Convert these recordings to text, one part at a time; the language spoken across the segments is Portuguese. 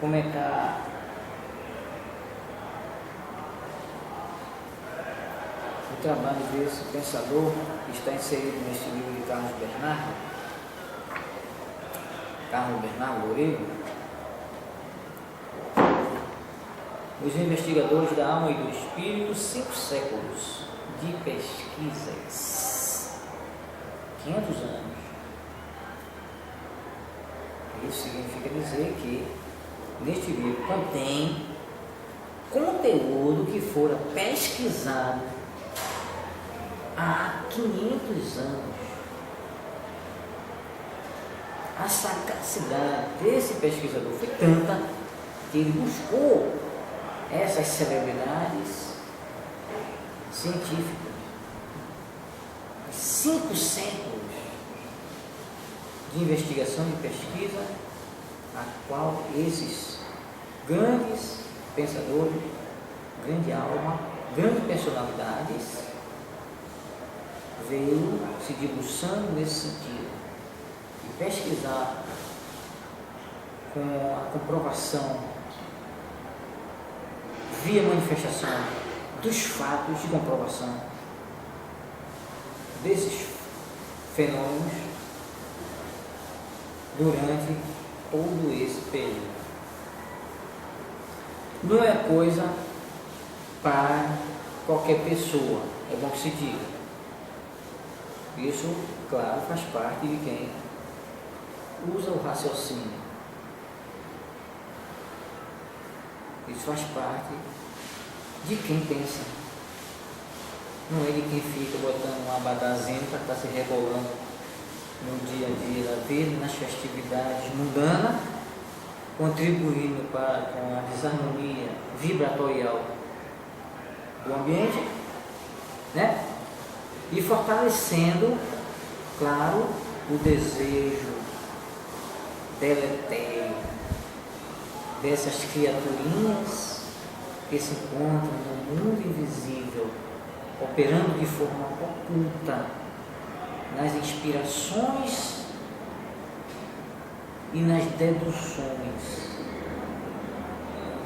comentar o trabalho desse pensador que está inserido neste livro de Carlos Bernardo Loureiro. Os investigadores da alma e do espírito, 5 séculos de pesquisas, 500 anos. Isso significa dizer que neste livro contém conteúdo que fora pesquisado há 500 anos. A sagacidade desse pesquisador foi tanta que ele buscou essas celebridades científicas, 5 séculos de investigação e pesquisa, a qual esses grandes pensadores, grande alma, grandes personalidades veio se debruçando nesse sentido e pesquisar com a comprovação via manifestação dos fatos de comprovação desses fenômenos durante todo esse período. Não é coisa para qualquer pessoa, é bom que se diga. Isso, claro, faz parte de quem usa o raciocínio. Isso faz parte de quem pensa. Não é de quem fica botando um abadazinho para estar se rebolando no dia a dia da vida, nas festividades mundanas, contribuindo com a desarmonia vibratorial do ambiente, né? E fortalecendo, claro, o desejo deletério dessas criaturinhas que se encontram no mundo invisível, operando de forma oculta nas inspirações e nas deduções.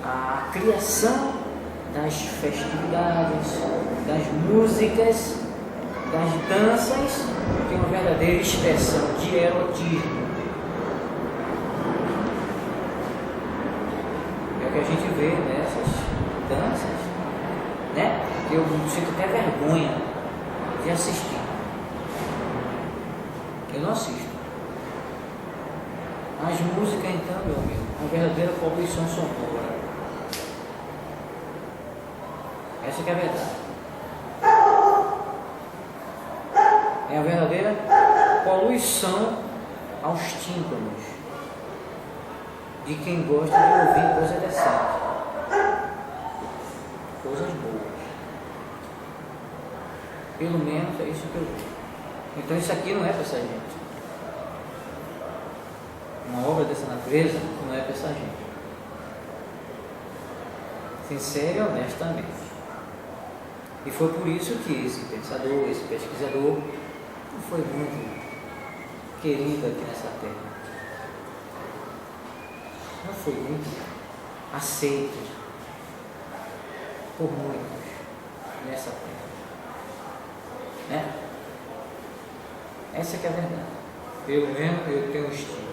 A criação das festividades, das músicas, das danças, que é uma verdadeira expressão de erotismo. É o que a gente vê nessas danças, né? Eu sinto até vergonha de assistir. Eu não assisto. As músicas, então, meu amigo, uma verdadeira poluição sonora. Essa que é a verdade. É a verdadeira poluição aos tímpanos de quem gosta de ouvir coisa decente, coisas boas. Pelo menos é isso que eu vejo. Então isso aqui não é para essa gente. Uma obra dessa natureza não é para essa gente. Sincero e honestamente. E foi por isso que esse pensador, esse pesquisador, foi muito querido aqui nessa terra. Não foi muito aceito por muitos nessa terra. Né? Essa que é a verdade. Pelo menos eu tenho estima.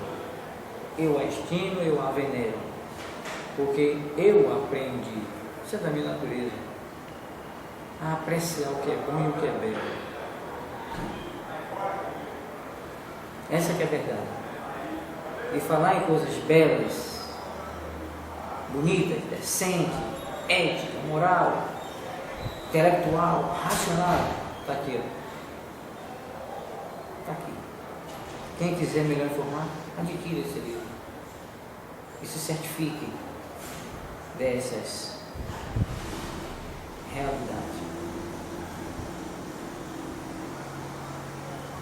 Eu a estimo, eu a venero. Porque eu aprendi, isso é da minha natureza, a apreciar o que é bom e o que é belo. Essa que é a verdade. E falar em coisas belas, bonitas, decentes, ética, moral, intelectual, racional, está aqui, ó. Está aqui. Quem quiser melhor informar, adquira esse livro. E se certifique dessas realidades.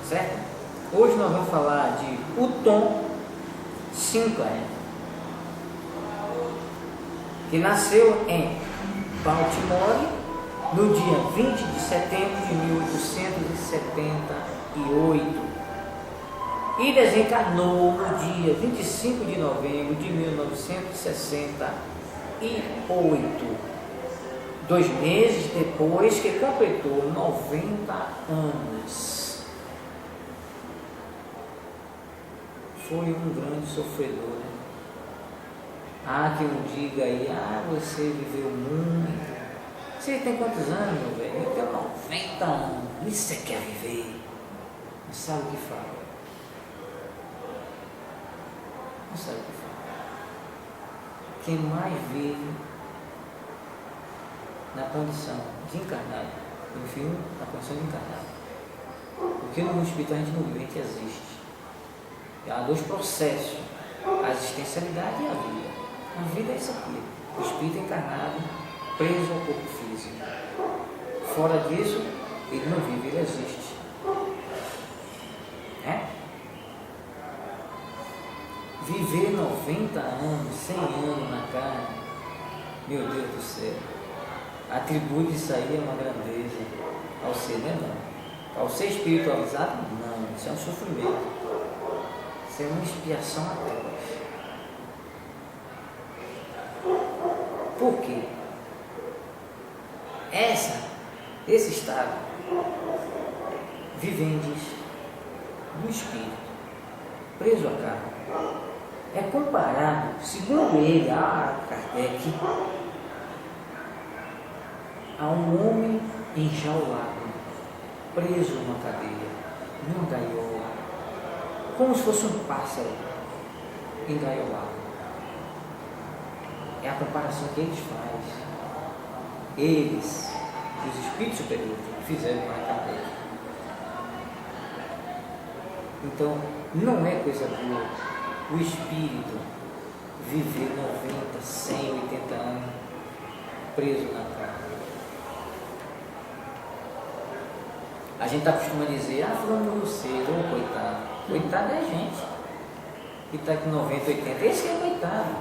Certo? Hoje nós vamos falar de Houghton Sinclair, que nasceu em Baltimore no dia 20 de setembro de 1878. e desencarnou no dia 25 de novembro de 1968, 2 meses depois que completou 90 anos. Foi um grande sofredor, né? Há quem diga aí, você viveu muito. Você tem quantos anos, meu velho? Eu tenho 90 anos. Isso você quer viver? Não sabe o que fala. Não sabe o que fala. Quem mais vive na condição de encarnado, eu prefiro na condição de encarnado. Porque no mundo espiritual a gente não vive, a gente existe. Há 2 processos, a existencialidade e a vida. A vida é isso aqui, o espírito encarnado preso ao corpo físico. Fora disso, ele não vive, ele existe. Viver 90 anos, 100 anos na carne, meu Deus do céu, atribui isso aí a uma grandeza ao ser, né? Não. Ao ser espiritualizado, não, isso é um sofrimento, isso é uma expiação atroz. Por quê? Esse estado vivendes do espírito, preso à carne, é comparado, segundo ele, a Kardec, a um homem enjaulado, preso numa cadeia, numa gaiola, como se fosse um pássaro engaiolado. É a comparação que eles fazem. Eles, os espíritos superiores, fizeram com a Kardec. Então, não é coisa boa o espírito viver 90, 100, 80 anos preso na carne. A gente está acostumado a dizer, fulano morreu cedo, coitado. Coitado é a gente que está com 90, 80. Esse que é coitado.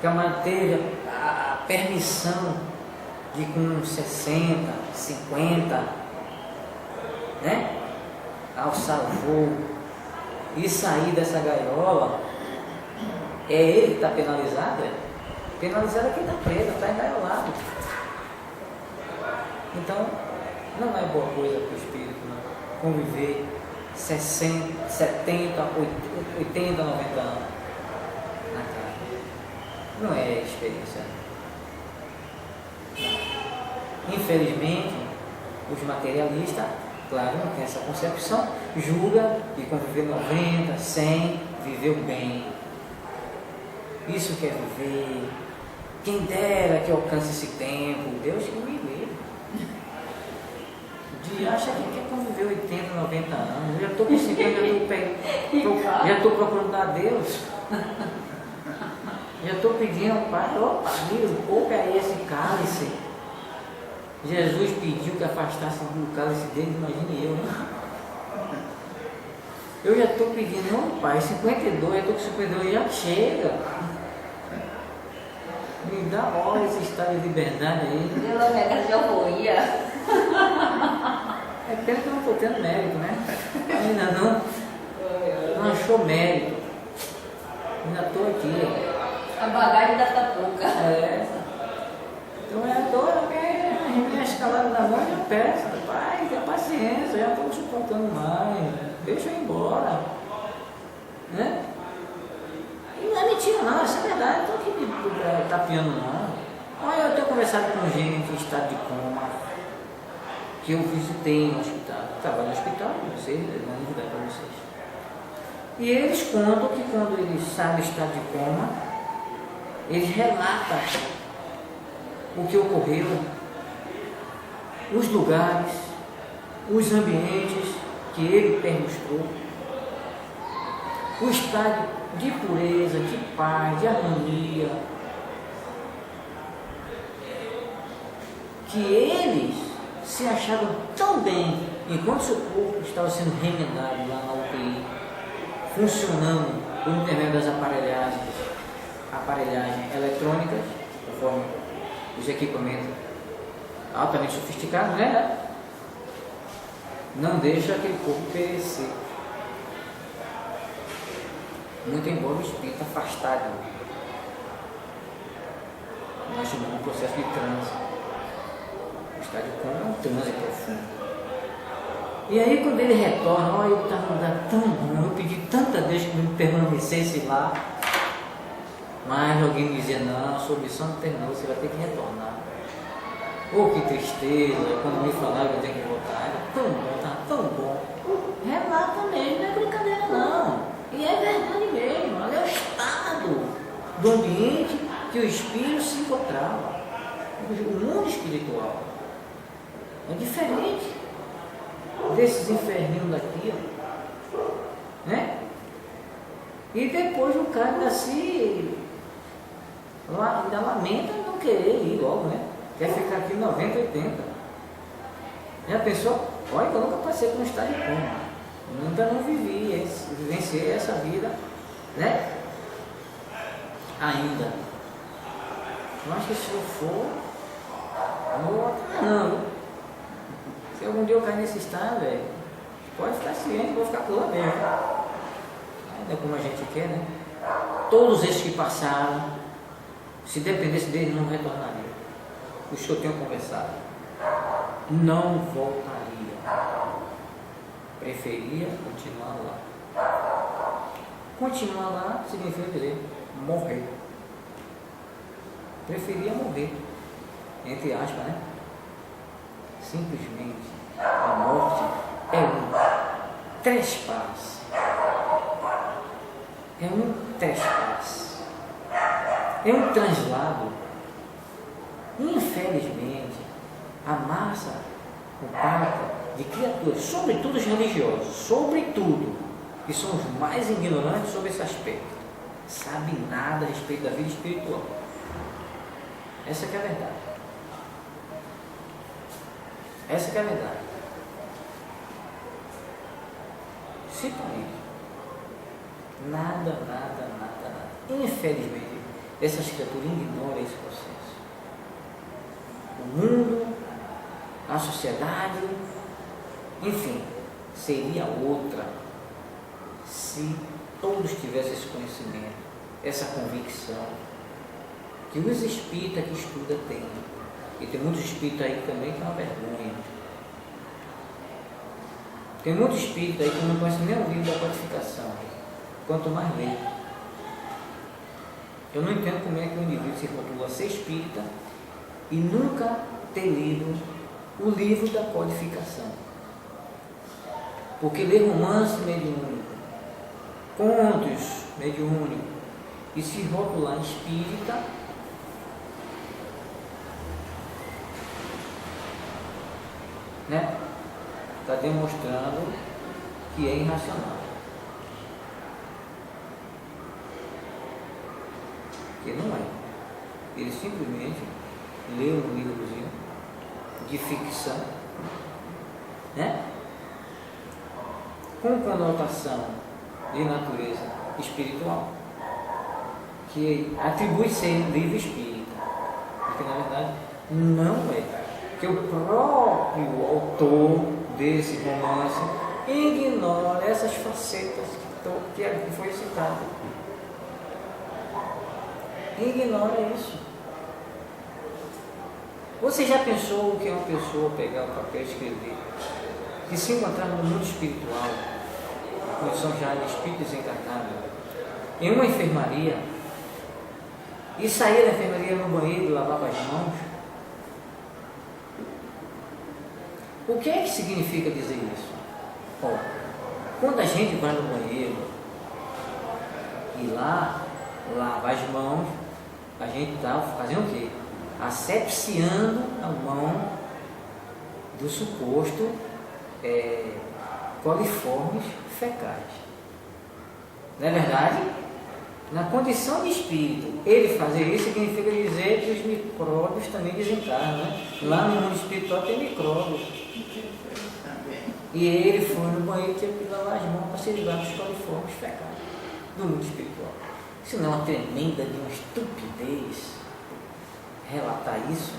Que manteve a permissão de com 60, 50, né? Alçar o voo e sair dessa gaiola. É ele que está penalizado? Penalizado é quem está preso, está engaiolado. Então, não é boa coisa para o espírito, né? Conviver 60, 70, 80, 90 anos na carne. Não é experiência. Não. Infelizmente, os materialistas, claro, não tem essa concepção, julga que conviver 90, 100, viveu bem. Isso quer viver. Quem dera que alcance esse tempo, Deus que me livre. De acha que quer conviver 80, 90 anos. Eu já estou com 50, já estou procurando a Deus. Já estou pedindo ao Pai, poupa aí esse cálice. Jesus pediu que afastasse o cálice dele, imagine eu, né? Eu já estou pedindo, não, Pai, 52, eu estou com 52, já chega. Me dá hora esse estado de liberdade aí. Pela regra de alforria. É pena que eu não estou tendo mérito, né? Ainda não achou mérito. Ainda estou aqui. A bagagem ainda está pouca. Então a minha escalada da mão já peço, Pai, tenha paciência, já estou suportando mais, deixa eu ir embora. Né? E não é mentira não, isso é verdade, não estou aqui tapeando não. Olha, eu tenho conversado com gente em estado de coma, que eu visitei no hospital, trabalho no hospital, não sei, não vou dar para vocês. E eles contam que quando eles saem do estado de coma, eles relatam o que ocorreu, os lugares, os ambientes que ele permostrou, o estado de pureza, de paz, de harmonia, que eles se achavam tão bem enquanto seu corpo estava sendo remendado lá na UTI, funcionando por intermédio das aparelhagens eletrônicas, conforme os equipamentos altamente sofisticados, né? não deixa aquele corpo perecer. Muito embora o espírito afastado, nós chamamos um processo de transe. O estádio coma é um transe profundo. E aí quando ele retorna, olha, eu estava num lugar tão bom, eu pedi tanta Deus que me permanecesse lá, mas alguém me dizia, não, sua missão não terminou, você vai ter que retornar. Oh, que tristeza, quando me falaram que eu tinha que voltar, era tão bom, estava tão bom. Relata mesmo, não é brincadeira não. E é verdade mesmo, olha o estado do ambiente que o espírito se encontrava. O mundo espiritual é diferente desses inferninhos daqui, ó, né? E depois o cara ainda lamenta não querer ir logo, né? Quer ficar aqui 90, 80. Já pensou? Olha, eu nunca passei por um estado de coma, nunca não vivenciei essa vida, né? Ainda. Eu acho que se eu for, não vou voltar não. Se algum dia eu cair nesse estado, velho, pode ficar ciente, vou ficar por lá mesmo. Ainda como a gente quer, né? Todos esses que passaram, se dependesse deles, não retornariam. Os que eu tenho conversado, não voltaria. Preferia continuar lá. Continuar lá significa dizer morrer. Preferia morrer, entre aspas, né? Simplesmente a morte é um trespasse. É um trespasse. É um translado. Infelizmente, a massa compacta de criaturas, sobretudo os religiosos, sobretudo, que são os mais ignorantes sobre esse aspecto, sabe nada a respeito da vida espiritual. Essa que é a verdade. Essa que é a verdade. Se para isso, nada. Infelizmente, essas criaturas ignoram esse processo. O mundo, a sociedade, enfim, seria outra se todos tivessem esse conhecimento, essa convicção que os espíritas que estudam têm. E tem muitos espíritas aí também que é uma vergonha. Tem muitos espíritas aí que não conhecem nem o livro da codificação, quanto mais ler. Eu não entendo como é que um indivíduo se rotula ser espírita e nunca ter lido o livro da codificação. Porque ler romance mediúnico, contos mediúnicos e se rotular espírita né? Está demonstrando que é irracional. Que não é. Ele simplesmente leu um livrozinho de ficção, né? Com conotação de natureza espiritual, que atribui ser livro espírita, porque na verdade não é. Que o próprio autor desse romance ignora essas facetas que foi citado. Ignora isso. Você já pensou o que é uma pessoa pegar o papel e escrever e se encontrar no mundo espiritual, condição já de espírito desencarnado, em uma enfermaria, e sair da enfermaria no banheiro e lavar as mãos? O que é que significa dizer isso? Bom, quando a gente vai no banheiro e lá lava as mãos, a gente está fazendo o quê? Asepsiando a mão do suposto coliformes fecais. Não é verdade? Na condição de espírito, ele fazer isso significa dizer que os micróbios também desencarnam, né? Lá no mundo espiritual tem micróbios. E ele foi no banheiro e teve que lavar as mãos para se livrar dos coliformes fecais do mundo espiritual. Isso não é uma tremenda de uma estupidez relatar isso?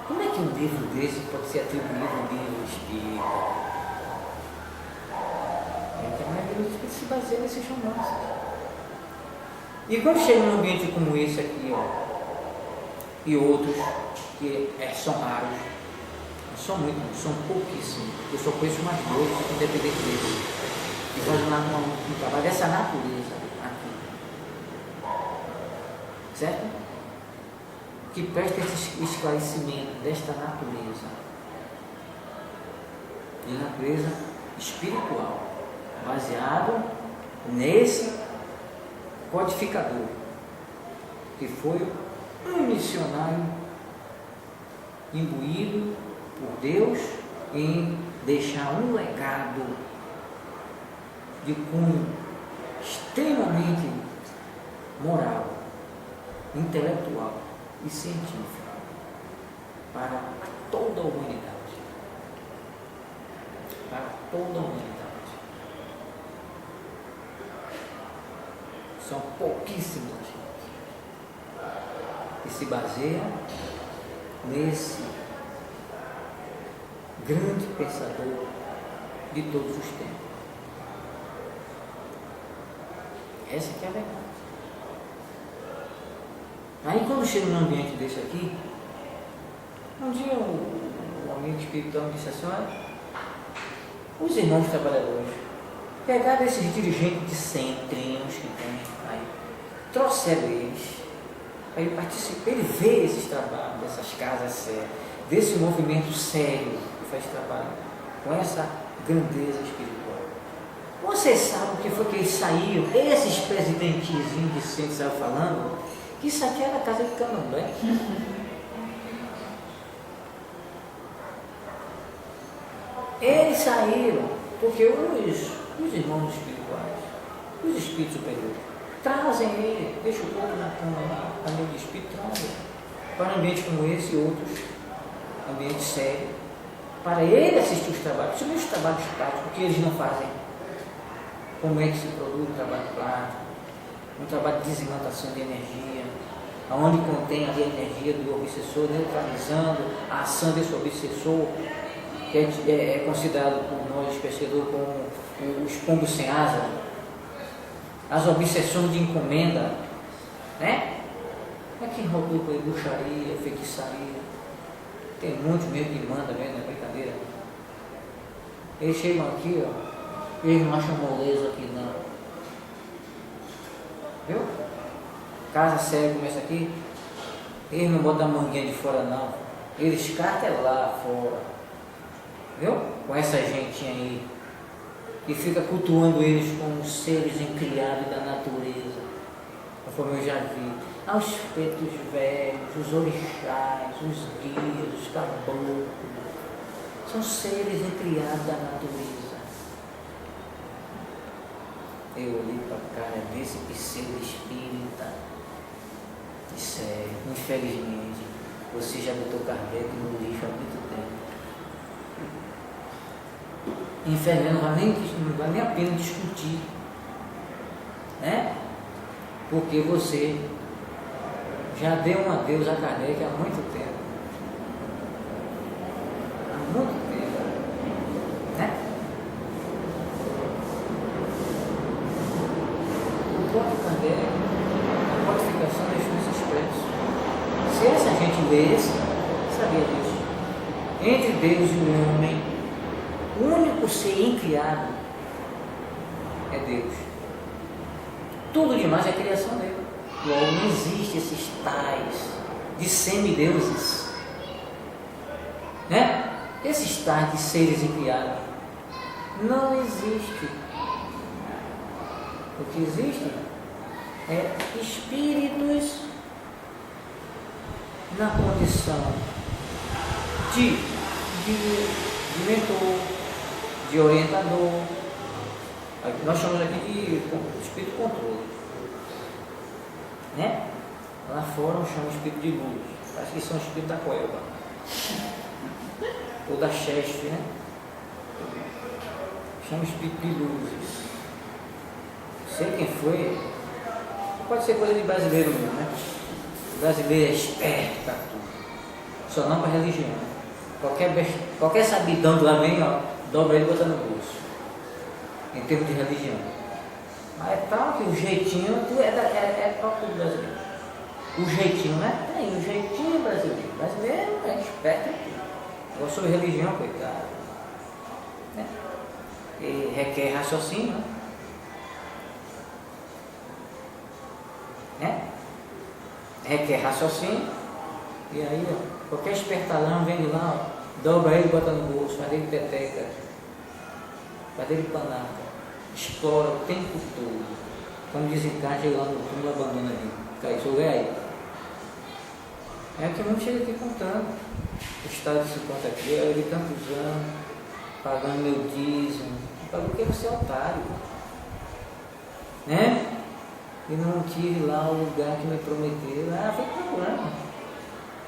Como é que um livro desse pode ser atribuído a um livro espírita? Então a vida do Espírito se baseia nesses romances. E quando chega num ambiente como esse aqui, ó, e outros que são raros, não são muitos, são pouquíssimos. Eu só conheço mais dois, independente deles, que fazem um trabalho dessa natureza aqui. Certo? Que presta esse esclarecimento desta natureza. De natureza espiritual, baseado nesse codificador, que foi um missionário imbuído por Deus em deixar um legado de cunho extremamente moral, intelectual e científico para toda a humanidade. Para toda a humanidade. São pouquíssimos que se baseia nesse grande pensador de todos os tempos. Essa que é a verdade. Aí quando chega num ambiente desse aqui, um dia um amigo espiritual me disse assim: olha, os irmãos trabalhadores pegaram esses dirigentes de centrinhos que tem aí, trouxeram eles, aí ele participa, ele vê esses trabalhos, dessas casas sérias, desse movimento sério que faz trabalho com essa grandeza espiritual. Vocês sabem o que foi que eles saíram, esses presidentezinhos de centro estavam falando, que isso aqui era a casa de Candomblé. Eles saíram porque os irmãos espirituais, os espíritos superiores, trazem ele, deixa o povo na cama lá, amigo de espírito, trazem para um ambiente como esse e outros ambientes sérios, para ele assistir os trabalhos, principalmente os trabalhos práticos, que eles não fazem. Como é que se produz um trabalho prático, um trabalho de desimantação de energia, onde contém ali a energia do obsessor, neutralizando a ação desse obsessor, que é considerado por nós, pesquisadores, como os pombos sem asa, as obsessões de encomenda, né? É quem rodou por bruxaria, feitiçaria, tem muitos mesmo que manda mesmo, não é brincadeira. Eles chegam aqui, ó, eles não acham moleza aqui não. Viu? Casa séria como essa aqui, eles não botam a manguinha de fora não, eles cartam lá fora. Viu? Com essa gentinha aí, que fica cultuando eles como seres incriados da natureza, conforme eu já vi. Aos pretos velhos, os orixás, os guias, os caboclos, são seres incriados da natureza. Eu olhei para a cara desse pseudo espírita, disse: infelizmente, você já botou Kardec no lixo há muito tempo. Infelizmente, não vale nem a pena discutir, né? Porque você já deu um adeus a Kardec há muito tempo. Há muito tempo, né? O próprio Kardec, a codificação deixou isso expresso. Se essa gente lesse, sabia disso. Entre Deus e o homem, o único ser incriado é Deus. Tudo demais é a criação dele. Logo, não existe esses tais de semideuses, né? Esses tais de seres incriados não existe. O que existe é espíritos na condição de mentor, de orientador. Nós chamamos aqui de espírito controle, né? Lá fora nós chamamos de espírito de luz, parece que são espíritos da Coelba ou da Cheste, né? Chama espírito de luzes. Sei quem foi, pode ser coisa de brasileiro mesmo, né? O brasileiro é esperto para tudo, só não para religião, né? Qualquer sabidão do amém, ó, dobra ele e bota no bolso. em termos de religião. Mas é tal que o jeitinho é próprio do brasileiro. O jeitinho, né? Tem o jeitinho brasileiro. O brasileiro é esperto aqui. Agora sobre religião, coitado. Né? E requer raciocínio, né? Requer raciocínio. E aí, ó, qualquer espertalão vem de lá, ó, dobra ele, bota no bolso, faz ele peteca, faz ele panaca, explora o tempo todo. Quando desencaixa lá no túmulo, abandona ali. Cai, isso aí. É que não chega aqui contando. O Estado se conta aqui, eu de tantos anos, pagando meu dízimo. Pagou porque você é otário. Né? E não tive lá o lugar que me prometeu. Ah, foi problema.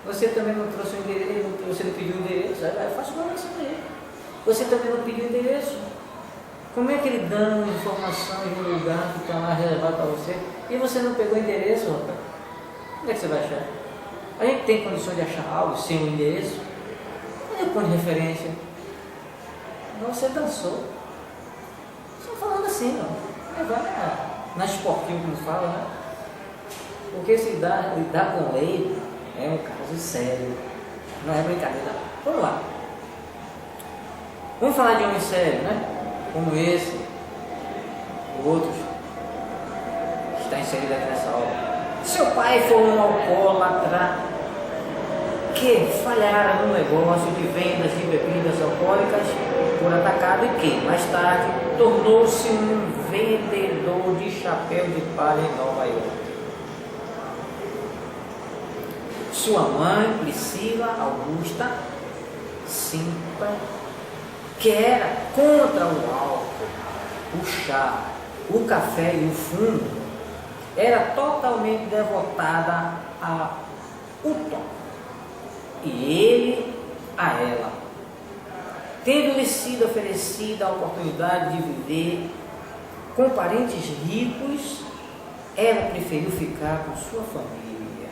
Você também não trouxe o endereço, você não pediu o endereço. Eu faço igual você mesmo. Você também não pediu o endereço. Como é que ele dá informação de um lugar que está lá reservado para você e você não pegou o endereço, rapaz? Onde é que você vai achar? A gente tem condições de achar algo sem o endereço? Onde é o ponto de referência? Então você dançou. Só falando assim, não. Vai na esportiva, como fala, né? Porque se lidar com lei é um caso sério. Não é brincadeira. Vamos lá. Vamos falar de homem sério, né? Como esse, outros que está inserido aqui nessa obra. Seu pai foi um alcoólatra que falhara no negócio de vendas de bebidas alcoólicas por atacado e que, mais tarde, tornou-se um vendedor de chapéu de palha em Nova York. Sua mãe, Priscila Augusta Simpa, que era contra o álcool, o chá, o café e o fumo, era totalmente devotada a Hutton e ele a ela. Tendo-lhe sido oferecida a oportunidade de viver com parentes ricos, ela preferiu ficar com sua família.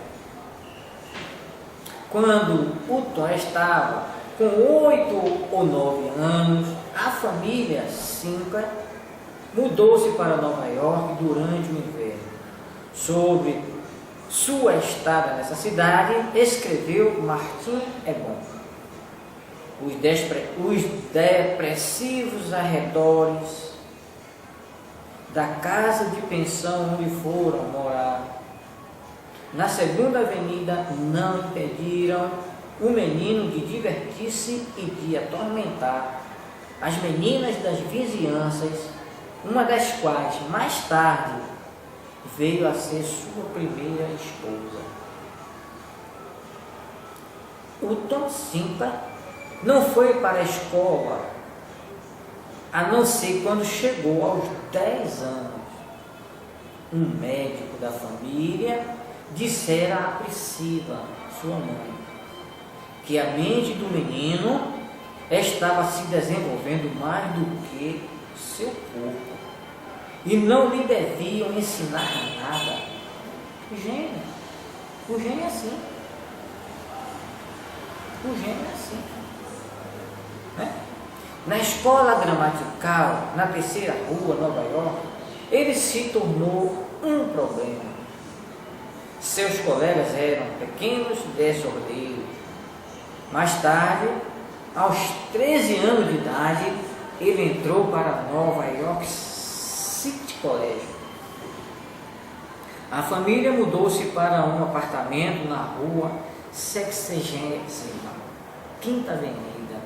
Quando Hutton estava com 8 ou 9 anos, a família Simpa mudou-se para Nova York durante o inverno. Sobre sua estada nessa cidade, escreveu Martin Ebon. Os depressivos arredores da casa de pensão onde foram morar, na segunda avenida, não impediram o menino de divertir-se e de atormentar as meninas das vizinhanças, uma das quais, mais tarde, veio a ser sua primeira esposa. Hutton Simpa não foi para a escola, a não ser quando chegou aos 10 anos. Um médico da família dissera a Priscila, sua mãe, que a mente do menino estava se desenvolvendo mais do que seu corpo e não lhe deviam ensinar nada. O gênio é assim. O gênio é assim. Né? Na escola gramatical, na terceira rua, Nova York, ele se tornou um problema. Seus colegas eram pequenos desordeiros. Mais tarde, aos 13 anos de idade, ele entrou para Nova York City College. A família mudou-se para um apartamento na rua 60ª, Quinta Avenida.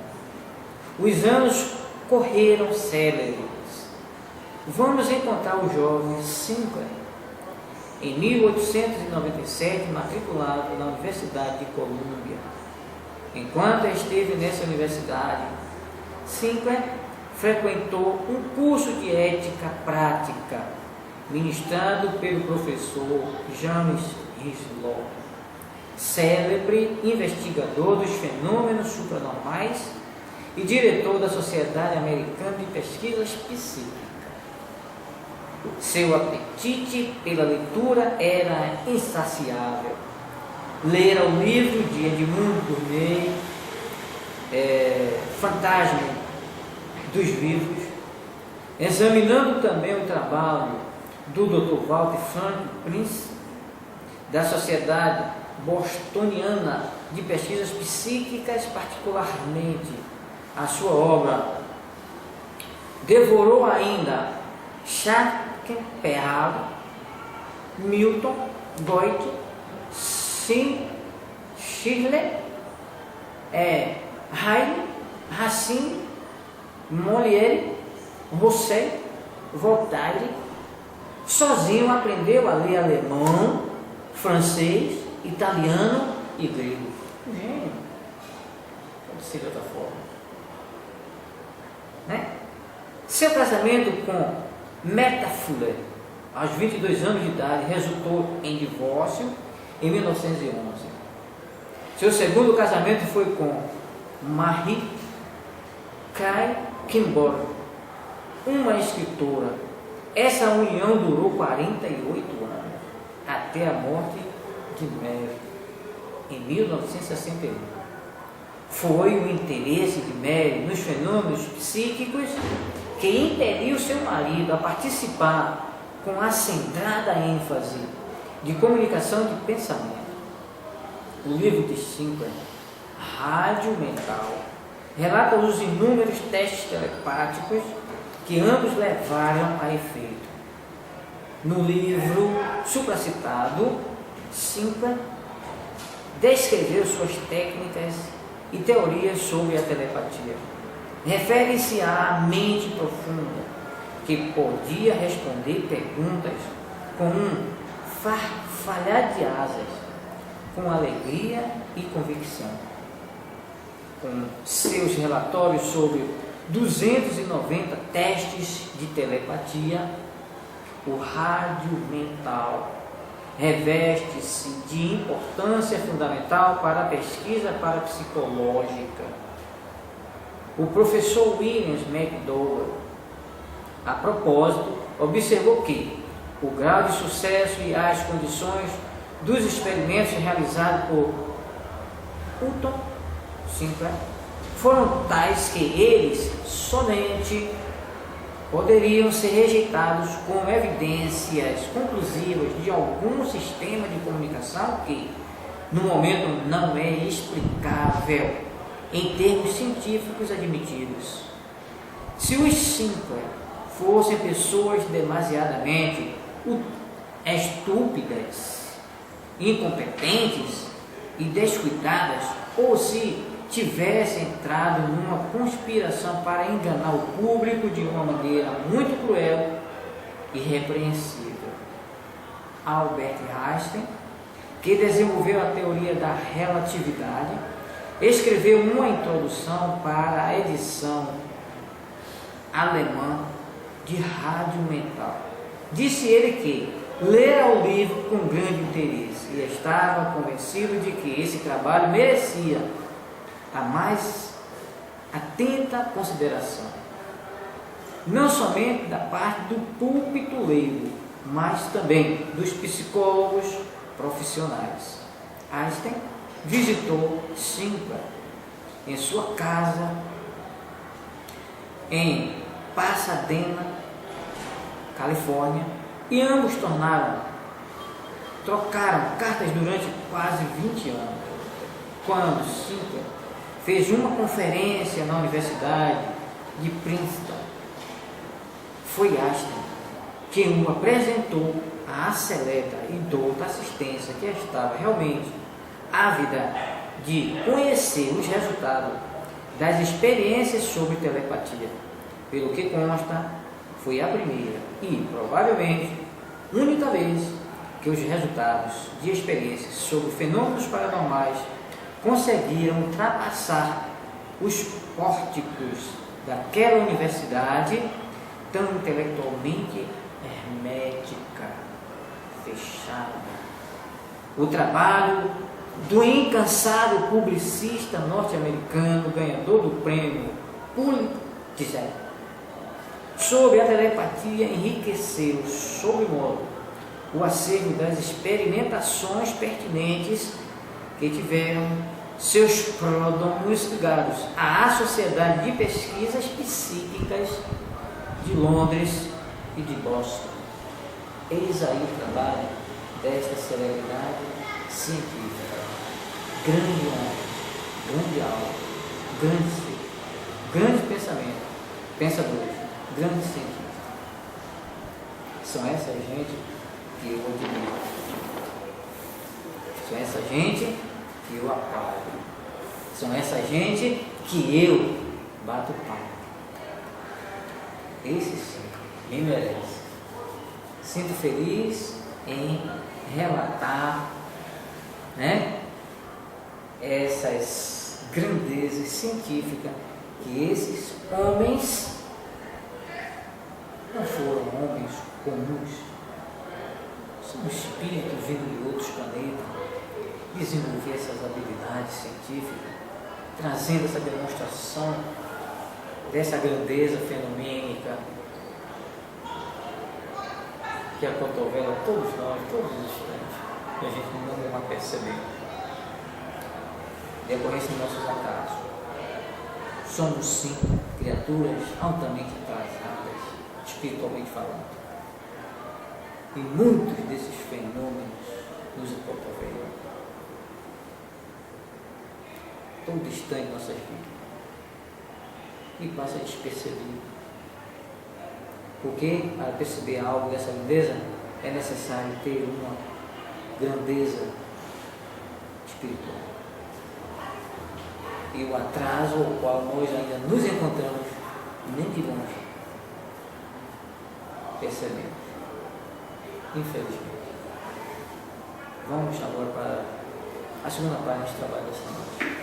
Os anos correram céleres. Vamos encontrar o jovem Sinclair, em 1897, matriculado na Universidade de Colômbia. Enquanto esteve nessa universidade, Sinclair frequentou um curso de ética prática, ministrado pelo professor James Hislop, célebre investigador dos fenômenos supranormais e diretor da Sociedade Americana de Pesquisas Psíquicas. Seu apetite pela leitura era insaciável. Lera o livro de Edmund Gourmet, Fantasma dos Vivos, Examinando também o trabalho do Dr. Walter Frank Prince, da Sociedade Bostoniana de Pesquisas Psíquicas, particularmente a sua obra, devorou ainda Schopenhauer, Milton, Goethe, Schiller, Heine, Racine, Molière, Rousseau, Voltaire. Sozinho aprendeu a ler alemão, francês, italiano e grego. Gênio. Pode ser de outra forma. Né? Seu casamento com Meta Fuller, aos 22 anos de idade, resultou em divórcio em 1911. Seu segundo casamento foi com Marie Claire Kimball, uma escritora. Essa união durou 48 anos, até a morte de Mary, em 1961. Foi o interesse de Mary nos fenômenos psíquicos que impeliu seu marido a participar com acendrada ênfase de comunicação de pensamento. O livro de Sinclair, Rádio Mental, relata os inúmeros testes telepáticos que ambos levaram a efeito. No livro supracitado, Sinclair descreveu suas técnicas e teorias sobre a telepatia. Refere-se à mente profunda, que podia responder perguntas com um farfalhar de asas, com alegria e convicção. Com seus relatórios sobre 290 testes de telepatia, o rádio mental reveste-se de importância fundamental para a pesquisa parapsicológica. O professor Williams McDowell, a propósito, observou que o grau de sucesso e as condições dos experimentos realizados por Hutton Sinclair foram tais que eles somente poderiam ser rejeitados como evidências conclusivas de algum sistema de comunicação que, no momento, não é explicável em termos científicos admitidos. Se os Sinclair fossem pessoas demasiadamente estúpidas, incompetentes e descuidadas, ou se tivesse entrado numa conspiração para enganar o público de uma maneira muito cruel e irrepreensível. Albert Einstein, que desenvolveu a teoria da relatividade, escreveu uma introdução para a edição alemã de Rádio Mental. Disse ele que lera o livro com grande interesse e estava convencido de que esse trabalho merecia a mais atenta consideração, não somente da parte do púlpito leigo, mas também dos psicólogos profissionais. Einstein visitou Sinclair em sua casa em Pasadena, Califórnia, e ambos trocaram cartas durante quase 20 anos. Quando Sinclair fez uma conferência na Universidade de Princeton, foi Einstein quem o apresentou à aceleta e douta assistência, que estava realmente ávida de conhecer os resultados das experiências sobre telepatia. Pelo que consta, foi a primeira e, provavelmente, única vez que os resultados de experiências sobre fenômenos paranormais conseguiram ultrapassar os pórticos daquela universidade tão intelectualmente hermética, fechada. O trabalho do incansável publicista norte-americano, ganhador do prêmio Pulitzer, sobre a telepatia enriqueceu sobremodo o acervo das experimentações pertinentes que tiveram seus pródromos ligados à Sociedade de Pesquisas Psíquicas de Londres e de Boston. Eis aí o trabalho desta celebridade científica. Grande homem, grande alma, grande ser, grande pensamento, pensadores, grande cientista. São essa gente que eu admiro. São essa gente que eu aplaudo. São essa gente que eu bato palma. Esse sim, me merece. Sinto feliz em relatar, né, essas grandezas científicas que esses homens não foram homens comuns, são espíritos vindo de outros planetas, desenvolver essas habilidades científicas, trazendo essa demonstração dessa grandeza fenomênica que acotovela todos nós, todos os instantes, e a gente não perceber, decorrência dos nossos acasos. Somos sim criaturas altamente atrasadas, espiritualmente falando, e muitos desses fenômenos nos acotovelam, tão distante de nossas vidas, e passa despercebido. Porque para perceber algo dessa grandeza é necessário ter uma grandeza espiritual. E o atraso ao qual nós ainda nos encontramos, nem de longe percebemos. Infelizmente. Vamos agora para a segunda parte desse trabalho dessa noite.